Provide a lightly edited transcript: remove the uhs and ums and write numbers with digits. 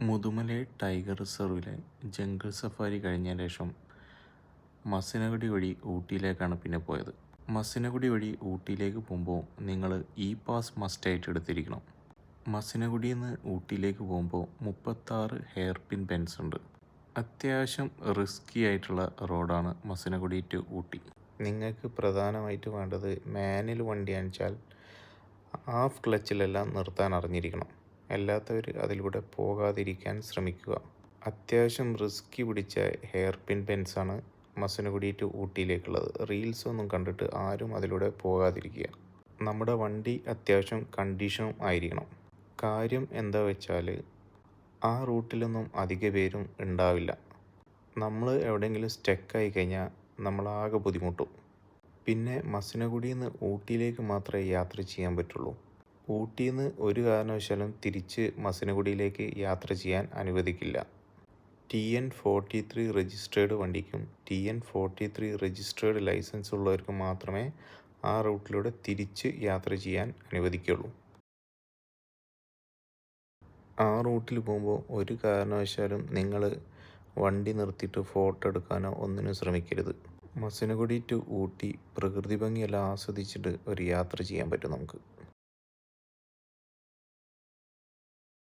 Mudumalai tiger റിസർവിലെ jungle safari കഴിഞ്ഞ ശേഷം മസിനഗുഡി വഴി ഊട്ടിയിലേക്കാണ് പിന്നെ പോയത്. മസിനഗുഡി വഴി ഊട്ടിയിലേക്ക് പോകുമ്പോൾ നിങ്ങൾ ഇ പാസ് മസ്റ്റായിട്ട് എടുത്തിരിക്കണം. മസിനഗുഡിയിൽ നിന്ന് ഊട്ടിയിലേക്ക് പോകുമ്പോൾ 36 ഹെയർ പിൻ ബെൻസ് ഉണ്ട്. അത്യാവശ്യം റിസ്കി ആയിട്ടുള്ള റോഡാണ് മസിനഗുഡി ടു ഊട്ടി. നിങ്ങൾക്ക് പ്രധാനമായിട്ട് വേണ്ടത് മാനുവൽ വണ്ടിയാണെന്ന് വെച്ചാൽ ഹാഫ് ക്ലച്ചിലെല്ലാം നിർത്താൻ അറിഞ്ഞിരിക്കണം. അല്ലാത്തവർ അതിലൂടെ പോകാതിരിക്കാൻ ശ്രമിക്കുക. അത്യാവശ്യം റിസ്കി പിടിച്ച ഹെയർ പിൻ ബെൻസാണ് മസിനഗുഡി ടു ഊട്ടിയിലേക്കുള്ളത്. റീൽസ് ഒന്നും കണ്ടിട്ട് ആരും അതിലൂടെ പോകാതിരിക്കുക. നമ്മുടെ വണ്ടി അത്യാവശ്യം കണ്ടീഷനും ആയിരിക്കണം. കാര്യം എന്താ വെച്ചാൽ ആ റൂട്ടിലൊന്നും അധിക പേരും ഉണ്ടാവില്ല. നമ്മൾ എവിടെയെങ്കിലും സ്റ്റക്കായി കഴിഞ്ഞാൽ നമ്മളാകെ ബുദ്ധിമുട്ടും. പിന്നെ മസിനഗുഡിയിൽ നിന്ന് ഊട്ടിയിലേക്ക് മാത്രമേ യാത്ര ചെയ്യാൻ പറ്റുള്ളൂ. ഊട്ടിയിൽ നിന്ന് ഒരു കാരണവശാലും തിരിച്ച് മസിനഗുഡിയിലേക്ക് യാത്ര ചെയ്യാൻ അനുവദിക്കില്ല. TN43 രജിസ്ട്രേർഡ് വണ്ടിക്കും TN43 രജിസ്ട്രേർഡ് ലൈസൻസ് ഉള്ളവർക്ക് മാത്രമേ ആ റൂട്ടിലൂടെ തിരിച്ച് യാത്ര ചെയ്യാൻ അനുവദിക്കുള്ളൂ. ആ റൂട്ടിൽ പോകുമ്പോൾ ഒരു കാരണവശാലും നിങ്ങൾ വണ്ടി നിർത്തിയിട്ട് ഫോട്ടോ എടുക്കാനോ ഒന്നിനും ശ്രമിക്കരുത്. മസിനഗുഡി ടു ഊട്ടി പ്രകൃതി ഭംഗിയെല്ലാം ആസ്വദിച്ചിട്ട് ഒരു യാത്ര ചെയ്യാൻ പറ്റും നമുക്ക്.